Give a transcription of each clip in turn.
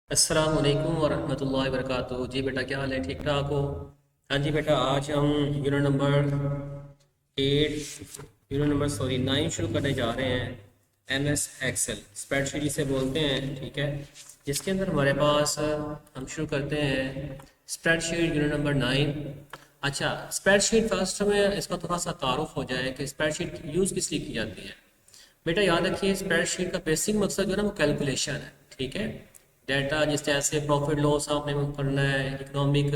अस्सलाम वालेकुम वरहमतुल्लाहि वबरकातुहू। जी बेटा, क्या हाल है? ठीक ठाक हो? हाँ जी बेटा, आज हम यूनिट नंबर 9 शुरू करने जा रहे हैं। एम एस एक्सेल स्प्रेडशीट जिसे बोलते हैं, ठीक है, जिसके अंदर हमारे पास हम शुरू करते हैं स्प्रेडशीट यूनिट नंबर 9। अच्छा, स्प्रेडशीट फर्स्ट में इसका थोड़ा सा तारुफ हो जाए कि स्प्रेडशीट यूज़ किस लिए की जाती है। बेटा याद रखिए, स्प्रेडशीट का बेसिक मकसद जो है ना वो कैलकुलेशन है, ठीक है। डाटा जिस तरह से प्रॉफिट लॉस आपने करना है, इकोनॉमिक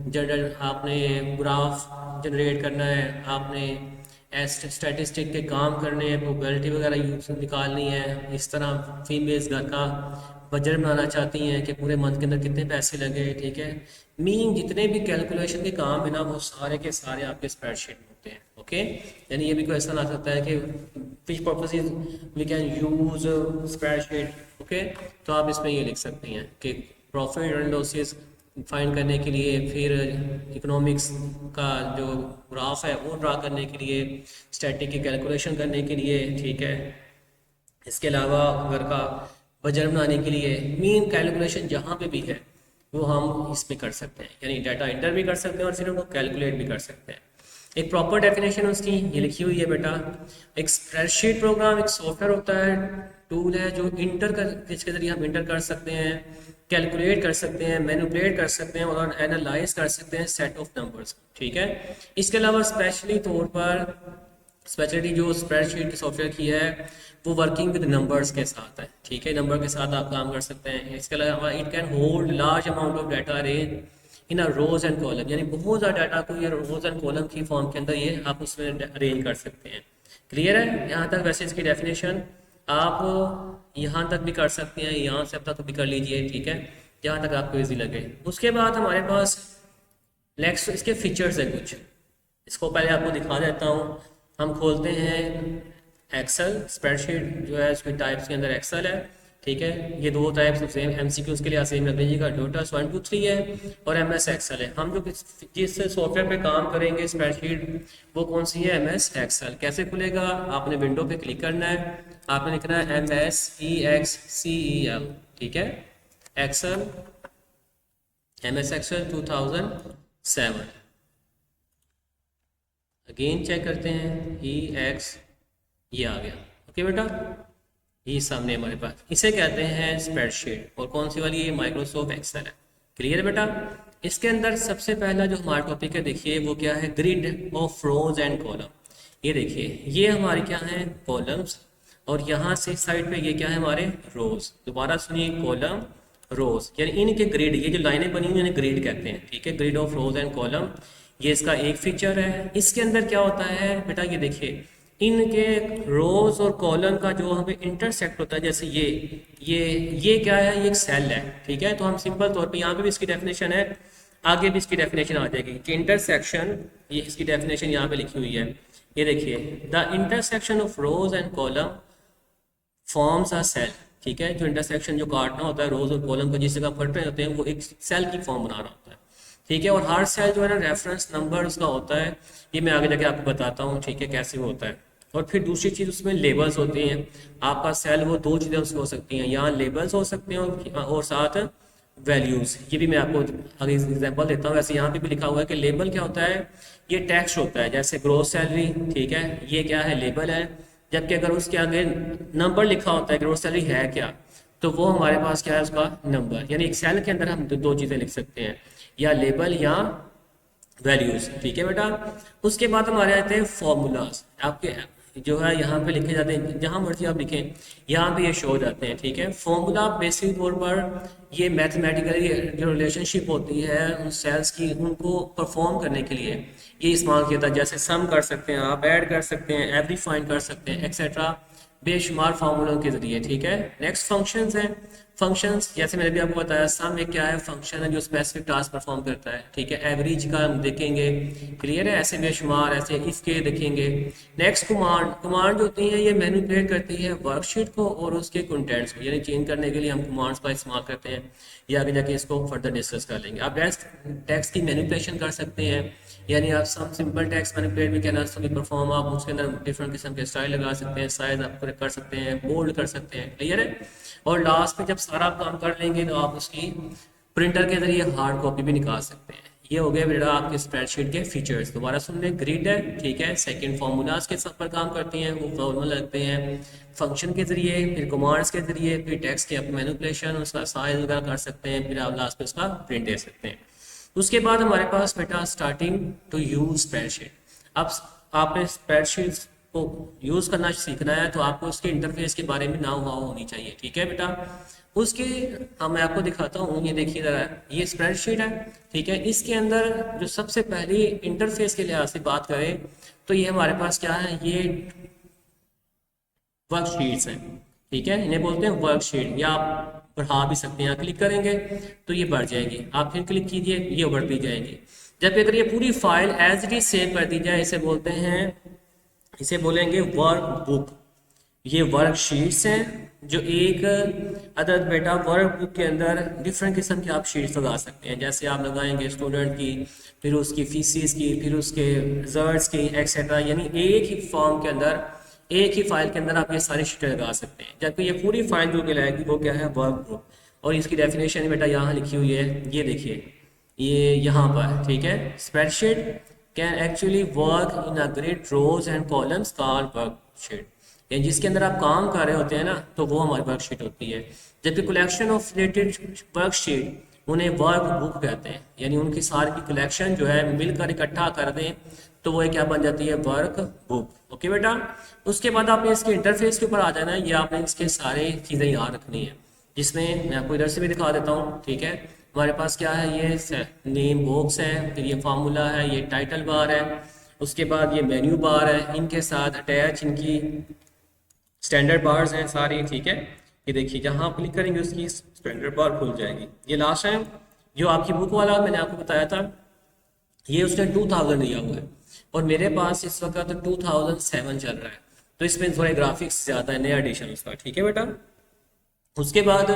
जनरल आपने ग्राफ जनरेट करना है, आपने स्टैटिस्टिक के काम करने हैं, प्रोबेबिलिटी वगैरह यूज निकालनी है। इस तरह फीमेल्स घर का बजट बनाना चाहती हैं कि पूरे मंथ के अंदर कितने पैसे लगे, ठीक है। मीन जितने भी कैलकुलेशन के काम है ना वो सारे के सारे आपके स्प्रेडशीट में होते हैं, ओके। यानी ये भी क्वेश्चन आ सकता है कि which purposes we can use spreadsheet, okay. तो आप इसमें ये लिख सकती हैं कि प्रॉफिट एंड लॉसेस फाइंड करने के लिए, फिर इकोनॉमिक्स का जो ग्राफ है वो ड्रा करने के लिए, स्टैटिक की कैलकुलेशन करने के लिए, ठीक है। इसके अलावा घर का बजट बनाने के लिए मीन कैलकुलेशन जहाँ पे भी है वो हम इसमें कर सकते हैं, यानी डाटा इंटर भी कर सकते हैं और फिर उनको कैलकुलेट भी कर सकते हैं। एक प्रॉपर डेफिनेशन उसकी ये लिखी हुई है बेटा। एक स्प्रेडशीट प्रोग्राम एक सॉफ्टवेयर होता है, टूल है जो इंटर कर, जिसके जरिए हम इंटर कर सकते हैं, कैलकुलेट कर सकते हैं, मैनिपुलेट कर सकते हैं और एनालाइज कर सकते हैं सेट ऑफ नंबर्स, ठीक है। इसके अलावा स्पेशली तौर पर स्पेशलिटी जो स्प्रेडशीट की सॉफ्टवेयर की है वो वर्किंग विद नंबर्स के साथ है, ठीक है। नंबर के साथ आप काम कर सकते हैं। इसके अलावा it can hold large amount of data arrange in a rows and column, यानी बहुत ज़्यादा डाटा को ये रोज एंड कॉलम की फॉर्म के अंदर ये आप उसमें अरेंज कर सकते हैं। क्लियर है यहाँ तक? वैसे इसकी डेफिनेशन आप यहाँ तक भी कर सकते हैं, यहाँ से अब तक भी कर लीजिए, ठीक है, जहाँ तक आपको ईजी लगे। उसके बाद हमारे पास नेक्स्ट इसके फीचर्स है कुछ, इसको पहले आपको दिखा देता हूँ। हम खोलते हैं एक्सेल स्प्रेडशीट जो है, इसकी टाइप्स के अंदर एक्सेल है, ठीक है। ये दो टाइप्स सेम एमसीक्यूज के लिए सेम रख लीजिएगा, डोटास 1 2 3 है और एमएस एक्सेल है। हम जो जिस सॉफ्टवेयर पे काम करेंगे स्प्रेडशीट वो कौन सी है? MS Excel. कैसे खुलेगा? आपने विंडो पे क्लिक करना है, आपने लिखना है MSEXCEL, ठीक है, Excel, MS Excel 2007। Again check करते हैं, EX, ये आ गया, ओके बेटा। ये सामने हमारे पास, इसे कहते हैं स्प्रेडशीट। और कौन सी वाली? ये माइक्रोसॉफ्ट एक्सेल है। क्लियर है बेटा? इसके अंदर सबसे पहला जो हमारा टॉपिक है, देखिए वो क्या है? Grid of rows and column. ये देखिए, ये हमारे क्या है? कॉलम्स, और यहाँ से साइड पे ये क्या है? हमारे रोज। दोबारा सुनिए, कॉलम, रोज, यानी इनके ग्रिड, ये जो लाइनें बनी हुई हैं ग्रिड कहते हैं, ठीक है। Grid of rows and column, ये इसका एक फीचर है। इसके अंदर क्या होता है बेटा? ये देखिए, इनके रोज और कॉलम का जो हमें इंटरसेक्ट होता है, जैसे ये क्या है? ये एक सेल है, ठीक है। तो हम सिंपल तौर पे यहाँ पे भी इसकी डेफिनेशन है, आगे भी इसकी डेफिनेशन आ जाएगी कि इंटरसेक्शन, ये इसकी डेफिनेशन यहाँ पे लिखी हुई है। ये देखिए, the intersection of rows and column forms a cell, ठीक है। जो इंटरसेक्शन जो काटना होता है रोज और कॉलम को, जिस जगह फट रहे होते हैं, वो एक सेल की फॉर्म बना रहा होता है, ठीक है। और हर सेल जो है ना रेफरेंस नंबर उसका होता है, ये मैं आगे जाके आपको बताता हूँ, ठीक है, कैसे वो होता है। और फिर दूसरी चीज़ उसमें लेबल्स होते हैं। आपका सेल वो दो चीज़ें उसमें हो सकती हैं, यहाँ लेबल्स हो सकते हैं और साथ वैल्यूज़। ये भी मैं आपको आगे एग्जांपल देता हूँ। वैसे यहाँ पे भी लिखा हुआ है कि लेबल क्या होता है? ये टेक्स्ट होता है, जैसे ग्रोस सैलरी, ठीक है, ये क्या है? लेबल है। जबकि अगर उसके आगे नंबर लिखा होता है, ग्रोस सैलरी है क्या, तो वो हमारे पास क्या है? उसका नंबर। यानी एक सेल के अंदर हम दो चीज़ें लिख सकते हैं, या लेबल या वैल्यूज, ठीक है बेटा। उसके बाद हमारे आते हैं फॉर्मूलाज, आपके जो है यहाँ पे लिखे जाते हैं, जहाँ मर्जी आप लिखें यहाँ पे ये शो हो जाते हैं, ठीक है। फॉर्मूला बेसिक तौर पर ये मैथमेटिकली जो रिलेशनशिप होती है उन सेल्स की, उनको परफॉर्म करने के लिए ये इस्तेमाल किया था। जैसे सम कर सकते हैं आप, ऐड कर सकते हैं, एवरी फाइंड कर सकते हैं, एक्सेट्रा, बेशुमार फार्मूलों के जरिए, ठीक है। नेक्स्ट फंक्शंस हैं। फंक्शंस जैसे मैंने भी आपको बताया, सम एक क्या है? फंक्शन है जो स्पेसिफिक टास्क परफॉर्म करता है, ठीक है। एवरेज का हम देखेंगे, क्लियर है। ऐसे बेशुमार, ऐसे इसके देखेंगे। नेक्स्ट कमांड, कमांड जो होती है ये मैनिपुलेट करती है वर्कशीट को और उसके कंटेंट्स को, यानी चेंज करने के लिए हम कमांड्स का इस्तेमाल करते हैं। ये आगे जाके इसको फर्दर डिस्कस कर लेंगे। आप टेक्स्ट की मैनिपुलेशन कर सकते हैं, यानी आप सम सिंपल टेक्स्ट मैनिपुलेट भी कैन आल्सो बी परफॉर्म, आप उसके अंदर डिफरेंट किस्म के स्टाइल लगा सकते हैं, साइज आप कर सकते हैं, बोल्ड कर सकते हैं, क्लियर है। और लास्ट में जब सारा काम कर लेंगे तो आप उसकी प्रिंटर के जरिए हार्ड कॉपी भी निकाल सकते हैं। ये हो गया बेटा आपके स्प्रेडशीट के फीचर्स। दोबारा सुन लें, ग्रिड है, ठीक है, सेकंड फार्मूलाज के सब पर काम करती हैं, वो फार्मूला लगते हैं फंक्शन के जरिए, फिर कमांड्स के जरिए, फिर टेक्स्ट के आप मैनिपुलेशन, उसका साइज वगैरह कर सकते हैं, फिर आप लास्ट में उसका प्रिंट दे सकते हैं। उसके बाद हमारे पास बेटा स्टार्टिंग टू यूज स्प्रेडशीट। अब आपने स्प्रेडशीट को यूज करना सीखना है तो आपको उसके इंटरफेस के बारे में नाउ हाउ होनी चाहिए, ठीक है बेटा। उसके मैं आपको दिखाता हूँ, ये देखिए ज़रा, ये स्प्रेडशीट है, ठीक है। इसके अंदर जो सबसे पहली इंटरफेस के लिहाज से बात करें तो ये हमारे पास क्या है, ये वर्कशीट्स हैं, ठीक है, इन्हें बोलते हैं वर्कशीट, या आप बढ़ा भी सकते हैं, क्लिक करेंगे तो ये बढ़ जाएगी, आप फिर क्लिक कीजिए ये बढ़ती जाएगी। जब अगर ये पूरी file as it is save कर दी जाए, इसे बोलते हैं, इसे बोलेंगे वर्क बुक। ये वर्कशीट्स हैं जो एक अदद बेटा वर्क बुक के अंदर डिफरेंट किस्म की आप शीट्स लगा सकते हैं, जैसे आप लगाएंगे स्टूडेंट की, फिर उसकी फीसिस की, फिर उसके रिजल्ट्स की, एक्सेट्रा, यानी एक ही फॉर्म के अंदर, एक ही फाइल के अंदर आप ये सारी शीटें लगा सकते हैं। जबकि ये पूरी फाइल जो कहलाएगी वो क्या है, वर्क बुक। और इसकी डेफिनेशन बेटा यहाँ लिखी हुई है, ये देखिए, ये यहाँ पर, ठीक है। Spreadsheet can actually work in a grid rows and columns called worksheet, यानी जिसके अंदर आप काम कर रहे होते हैं ना, तो वो हमारी वर्कशीट होती है। जबकि कलेक्शन ऑफ रिलेटेड वर्कशीट उन्हें वर्क बुक कहते हैं, यानी उनकी सारी की कलेक्शन जो है मिलकर इकट्ठा कर दें तो वो क्या बन जाती है, वर्क बुक। ओके बेटा, उसके बाद आपने इसके इंटरफेस के ऊपर आ जाना है, ये आपने इसके सारे चीज़ें याद रखनी है, जिसमें मैं आपको इधर से भी दिखा देता हूँ, ठीक है। हमारे पास क्या है, ये नेम बॉक्स है, फिर ये फार्मूला है, ये टाइटल बार है, उसके बाद ये मेन्यू बार है, इनके साथ अटैच इनकी स्टैंडर्ड बार्स हैं सारी, ठीक है। ये देखिए जहाँ आप क्लिक करेंगे उसकी स्टैंडर्ड बार खुल जाएगी। ये लास्ट टाइम जो आपकी बुक वाला मैंने आपको बताया था, ये उसने 2000 दिया हुआ है और मेरे पास इस वक्त 2007 चल रहा है, तो इसमें थोड़े ग्राफिक्स ज़्यादा है, नया एडिशन उसका, ठीक है बेटा। उसके बाद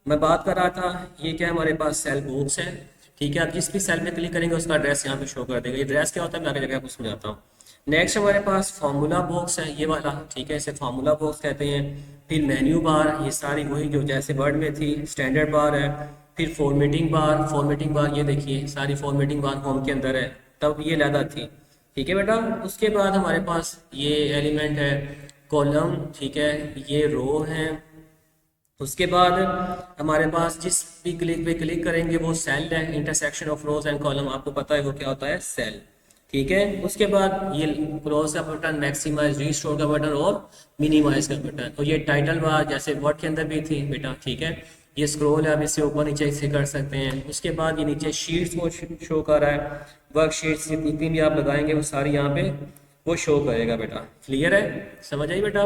मैं बात कर रहा था, ये क्या हमारे पास सेल बॉक्स है, ठीक है। आप जिस भी सेल में क्लिक करेंगे उसका एड्रेस यहाँ पे शो कर देगा। ये एड्रेस क्या होता है मैं आगे जगह आपको समझाता हूँ। नेक्स्ट हमारे पास फार्मूला बॉक्स है, ये वाला, ठीक है, इसे फार्मूला बॉक्स कहते हैं। फिर मेन्यू बार, ये सारी वही जो जैसे वर्ड में थी, स्टैंडर्ड बार है। फिर फॉर्मेटिंग बार, फॉर्मेटिंग बार ये देखिए सारी फॉर्मेटिंग बार होम के अंदर है, तब ये लगा थी, ठीक है बेटा। उसके बाद हमारे पास ये एलिमेंट है कॉलम, ठीक है, ये रो है। उसके बाद हमारे पास जिस भी क्लिक पे क्लिक करेंगे वो सेल है, intersection of rows and column, आपको पता है वो क्या होता है, सेल, ठीक है। उसके बाद ये क्लोज का बटन, मैक्सिमाइज, रीस्टोर का बटन और मिनिमाइज का बटन। और ये टाइटल बार जैसे वर्ड के अंदर भी थी बेटा, ठीक है। ये स्क्रॉल है, आप इससे ऊपर नीचे इसे कर सकते हैं। उसके बाद ये नीचे शीट्स को शो कर रहा है, वर्क शीट्स जितनी भी आप लगाएंगे वो सारी यहाँ पे वो शो करेगा बेटा, क्लियर है, समझ आई बेटा।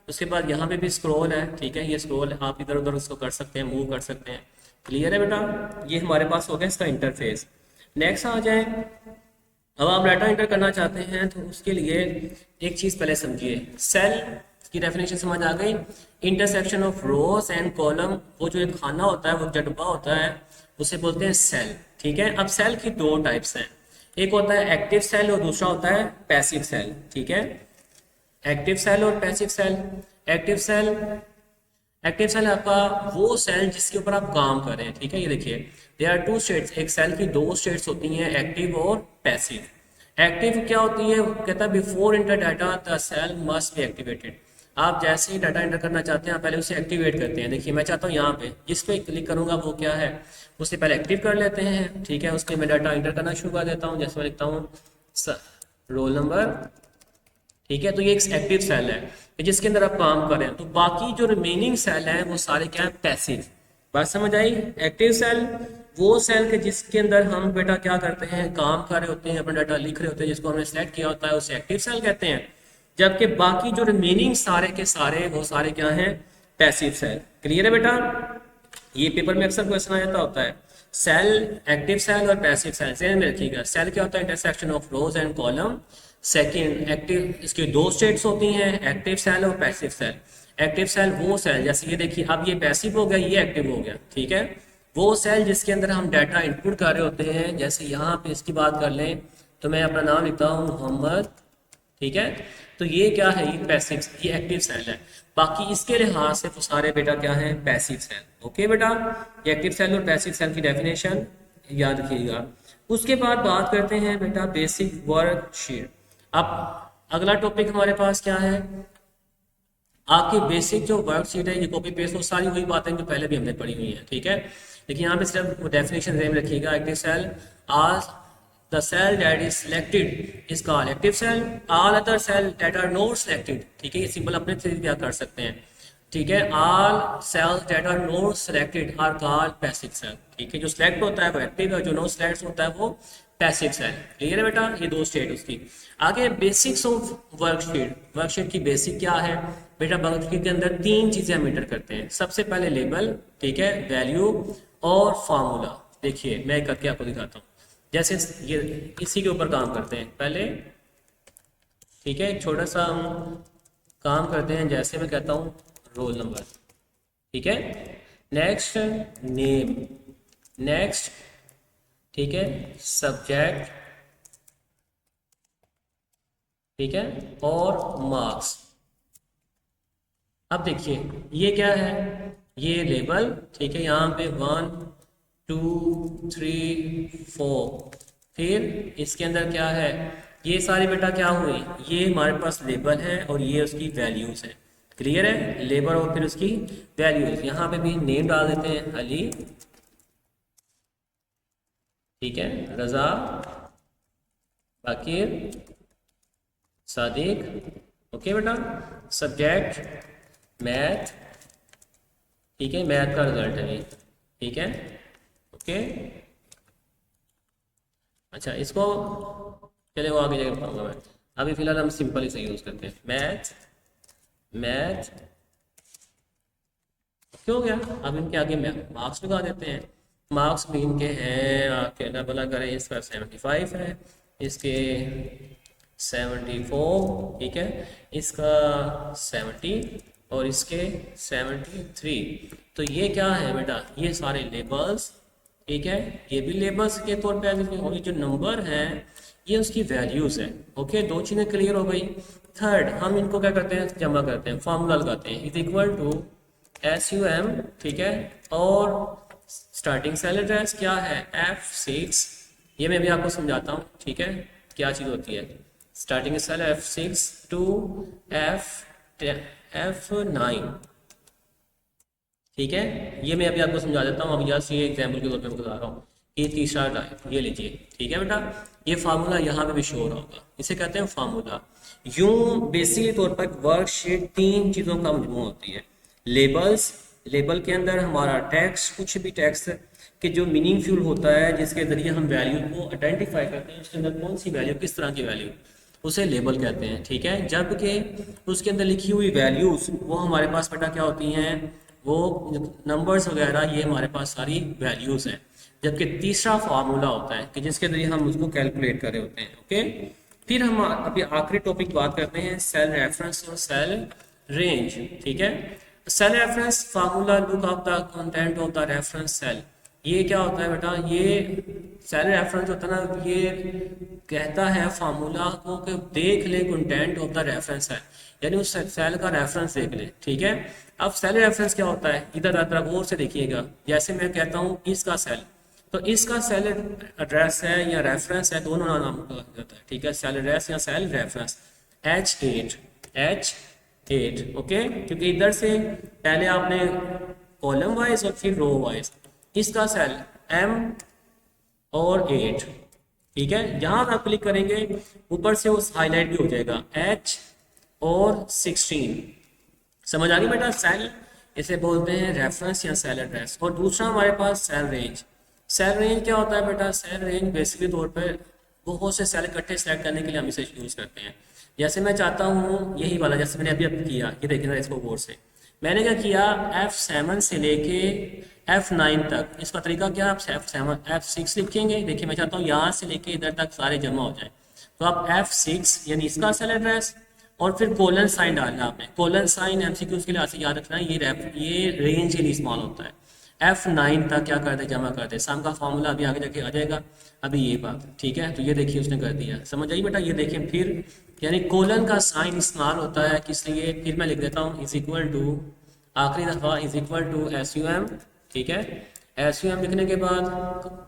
उसके बाद यहाँ पे भी स्क्रॉल है, ठीक है, ये स्क्रॉल आप इधर उधर उसको कर सकते हैं, मूव कर सकते हैं, क्लियर है बेटा। ये हमारे पास हो गया इसका इंटरफेस। नेक्स्ट आ जाए, अब आप डाटा एंटर करना चाहते हैं तो उसके लिए एक चीज़ पहले समझिए, सेल की डेफिनेशन समझ आ गई, intersection of rows and column, वो जो एक खाना होता है, वो डब्बा होता है, उसे बोलते हैं सेल, ठीक है। अब सेल की दो टाइप्स हैं, एक होता है एक्टिव सेल और दूसरा होता है पैसिव सेल, ठीक है। एक्टिव सेल और passive cell. Active cell, active cell आपका वो सेल जिसके ऊपर आप काम कर रहे हैं, ठीक है। ये देखिए देयर आर टू स्टेट्स, एक सेल की दो स्टेट्स होती हैं, एक्टिव और पैसिव। एक्टिव क्या होती है, कहता है before enter data the cell must be activated. आप जैसे ही डाटा एंटर करना चाहते हैं आप पहले उसे एक्टिवेट करते हैं। देखिए मैं चाहता हूँ यहाँ पे जिस पे क्लिक करूंगा वो क्या है, उसे पहले एक्टिव कर लेते हैं, ठीक है। उसके मैं डाटा एंटर करना शुरू कर देता हूँ, जैसे मैं लिखता हूँ रोल नंबर, ठीक है। तो ये एक एक्टिव सेल है जिसके अंदर आप काम कर रहे हैं, तो बाकी जो रिमेनिंग सेल है वो सारे क्या है, पैसिव। बात समझ आई। एक्टिव सेल वो सेल के जिसके अंदर हम बेटा क्या करते हैं, काम कर रहे होते हैं, अपना डाटा लिख रहे होते हैं, जिसको हमने सेलेक्ट किया होता है उसे एक्टिव सेल कहते हैं। जबकि बाकी जो रिमेनिंग सारे के सारे वो सारे क्या हैं, पैसिव सेल, क्लियर है बेटा। ये पेपर में अक्सर क्वेश्चन आ जाता होता है, सेल, एक्टिव सेल और पैसिव सेल, ध्यान में रखिएगा। सेल क्या होता है, intersection of rows and column. Second active, इसकी दो स्टेट्स होती हैं, एक्टिव सेल और पैसिव सेल। एक्टिव सेल वो सेल, जैसे ये देखिए अब ये पैसिव हो गया, ये एक्टिव हो गया, ठीक है। वो सेल जिसके अंदर हम डाटा इनपुट कर रहे होते हैं, जैसे यहाँ पे इसकी बात कर लें तो मैं अपना नाम लिखता हूँ मोहम्मद, ठीक है। तो ये क्या है, ये पैसिव, ये एक्टिव सेल है। बाकी इसके लिहाज से तो सारे बेटा क्या है, पैसिव सेल। ओके बेटा, ये एक्टिव सेल और पैसिव सेल की डेफिनेशन याद रखिएगा। उसके बाद बात करते हैं बेटा बेसिक वर्कशीट। अब अगला टॉपिक हमारे पास क्या है, आपकी बेसिक जो वर्कशीट है, ये कॉपी पेस्ट वो सारी वही बातें जो पहले भी हमने पढ़ी हुई है, ठीक है। लेकिन यहाँ पे सिर्फ डेफिनेशन ध्यान रखिएगा। एक्टिव सेल, आज the cell that is selected is called active cell, all other cell that are not selected, ठीक है, ये सिंपल अपने से क्या कर सकते हैं, ठीक है। all cells that are not selected are called passive cell, ठीक है। जो select होता है वो active है, जो no select होता है वो passive cell। क्लियर है बेटा, ये दो स्टेट उसकी। आगे बेसिक्स ऑफ वर्कशीट, वर्कशीट की बेसिक क्या है बेटा, वर्कशीट के अंदर तीन चीजें हम इंटर करते हैं। सबसे पहले लेबल, ठीक है, वैल्यू और फार्मूला। देखिए मैं करके आपको दिखाता हूँ, जैसे ये इसी के ऊपर काम करते हैं पहले, ठीक है। एक छोटा सा हम काम करते हैं, जैसे मैं कहता हूँ रोल नंबर, ठीक है। नेक्स्ट नेम, नेक्स्ट, ठीक है, सब्जेक्ट, ठीक है, और मार्क्स। अब देखिए ये क्या है, ये लेबल, ठीक है। यहाँ पे 1 2 3 4, फिर इसके अंदर क्या है, ये सारी बेटा क्या हुई, ये हमारे पास लेबल है और ये उसकी वैल्यूज है। क्लियर है, लेबल और फिर उसकी वैल्यूज। यहाँ पे भी नेम डाल देते हैं, अली, ठीक है, रजा, बाकिर, सादिक। ओके बेटा, सब्जेक्ट मैथ, ठीक है, मैथ का रिजल्ट है ये, ठीक है। ओके, अच्छा इसको चले वो आगे जाके बताऊंगा मैं, अभी फिलहाल हम सिंपल ही से यूज करते हैं। मैथ, मैथ, क्यों गया, अब इनके आगे मार्क्स लगा देते हैं। मार्क्स भी इनके हैं, आपके डबल करें, इसका 75 है, इसके 74, ठीक है, इसका 70 और इसके 73। तो ये क्या है बेटा, ये सारे लेबल्स, ठीक है, ये भी लेबल्स के तौर पे होगी। जो नंबर है ये उसकी वैल्यूज है। ओके, दो चीजें क्लियर हो गई। थर्ड, हम इनको क्या करते हैं, जमा करते हैं, फॉर्मूला लगाते हैं, इज इक्वल टू SUM, ठीक है, और स्टार्टिंग सेल एड्रेस क्या है, F6। ये मैं भी आपको समझाता हूँ, ठीक है, क्या चीज़ होती है। Starting cell F6 to F9, ठीक है। ये मैं अभी आपको समझा देता हूँ, अभी जस्ट ये एग्जाम्पल के तौर पे बता रहा हूँ। ये तीसरा टाइप, ये लीजिए, ठीक है बेटा, ये फार्मूला यहाँ पे भी शो हो रहा होगा, इसे कहते हैं फार्मूला। यूं बेसिक तौर पर वर्कशीट तीन चीज़ों का मजमू होती है। लेबल्स, लेबल के अंदर हमारा टेक्स्ट, कुछ भी टेक्स्ट कि जो मीनिंगफुल होता है, जिसके जरिए हम वैल्यू को आइडेंटिफाई करते हैं, उसके अंदर कौन सी वैल्यू, किस तरह की वैल्यू, उसे लेबल कहते हैं, ठीक है। जबकि उसके अंदर लिखी हुई वैल्यूज वो हमारे पास बेटा क्या होती हैं, वो नंबर्स वगैरह, ये हमारे पास सारी वैल्यूज हैं। जबकि तीसरा फार्मूला होता है कि जिसके जरिए हम उसको कैलकुलेट कर रहे होते हैं। ओके, फिर हम अभी आखिरी टॉपिक बात करते हैं, सेल रेफरेंस और सेल रेंज, ठीक है। Cell reference formula, look of the content of the reference cell. ये क्या होता है बेटा, ये सेल रेफरेंस होता है ना, ये कहता है फार्मूला को कि देख ले content of the reference cell, यानी उस सेल का रेफरेंस देख ले, ठीक है। अब सेल रेफरेंस क्या होता है, इधर गौर से देखिएगा। जैसे मैं कहता हूँ इसका सेल, तो इसका सेल एड्रेस है या रेफरेंस है, दोनों नाम होता है, ठीक है, सेल एड्रेस या सेल रेफरेंस। H8, ओके, क्योंकि इधर से पहले आपने कॉलम वाइज और फिर रो वाइज, इसका सेल M और 8, ठीक है। जहां आप क्लिक करेंगे ऊपर से वो हाईलाइट भी हो जाएगा H और 16। समझ आ गई बेटा, सेल इसे बोलते हैं रेफरेंस या सेल एड्रेस। और दूसरा हमारे पास सेल रेंज। सेल रेंज क्या होता है बेटा, सेल रेंज बेसिकली तौर पर बहुत से सेल इकट्ठे सेलेक्ट करने के लिए हम इसे यूज करते हैं। जैसे मैं चाहता हूँ यही वाला, जैसे मैंने अभी किया, ये देखिए ना इसको गौर से, मैंने क्या किया, F7 से लेके F9 तक। इसका तरीका क्या, आप F7 F6 लिखेंगे। देखिए मैं चाहता हूँ यहाँ से लेके इधर तक सारे जमा हो जाए, तो आप F6 यानी इसका सेल एड्रेस और फिर कोलन साइन डालना आपने। कोलन साइन MCQs के लिए याद रखना है, ये रेंज के लिए इस्तेमाल होता है। F9 तक क्या कर दे, जमा कर दे। सम का फॉर्मूला अभी आगे जाके आ जाएगा, अभी ये बात ठीक है। तो ये देखिए उसने कर दिया, समझ आई बेटा। ये देखिए फिर यानी कोलन का साइन इस्तेमाल होता है किस लिए, फिर मैं लिख देता हूँ इज इक्वल टू, आखिरी दफ़ा is equal to S U M, ठीक है। एस यू एम लिखने के बाद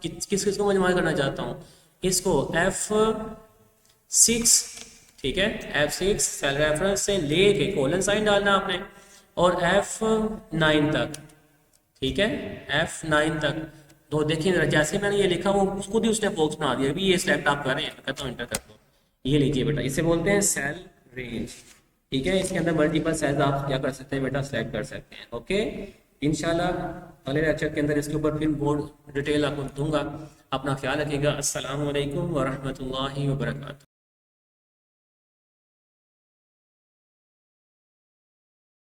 किस किस को मैं जमा करना चाहता हूँ, इसको F6, ठीक है, F6 सेल रेफरेंस से लेके कोलन साइन डालना आपने, और F9 तक, ठीक है, F9 तक। तो देखिए जरा, जैसे मैंने ये लिखा वो खुद ही उसने बॉक्स बना दिया। अभी ये सिलेक्ट आप करें, मैं कहता हूँ इंटर कर दो। ये लीजिए बेटा, इसे बोलते हैं सेल रेंज, ठीक है। इसके अंदर मल्टीपल सेल्स आप क्या कर सकते हैं बेटा, सिलेक्ट कर सकते हैं। ओके, इंशाल्लाह अगले लेक्चर के अंदर इसके ऊपर फिर बोर्ड डिटेल आपको दूंगा। अपना ख्याल रखिएगा। अस्सलाम वालेकुम वरहमतुल्लाहि वबरकातुहू।